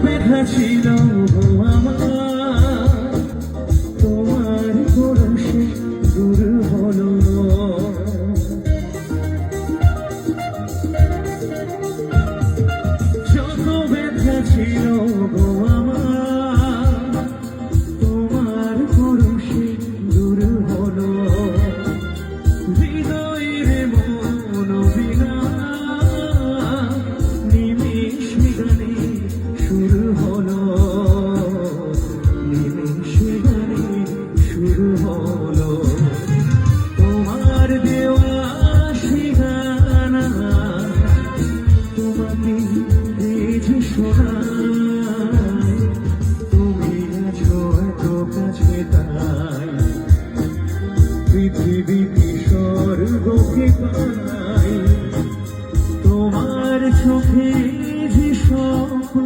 ব্যথা ছিল গো আমার, তোমার পরশে দূর হলো। যত ব্যথা ছিল গো আমার, তোমার পরশে দূর হলো। হৃদয়ের মন বিনা নিমেষ গানে শুরু হলো, নিমেষ গানে শুরু হলো। তোমার দেওয়া ঠিকানা তোমাকে যে শোনায়, তুমি আছো এত কাছে তাই পৃথিবীতে স্বর্গকে পাই। তোমার চোখে যে স্বপ্ন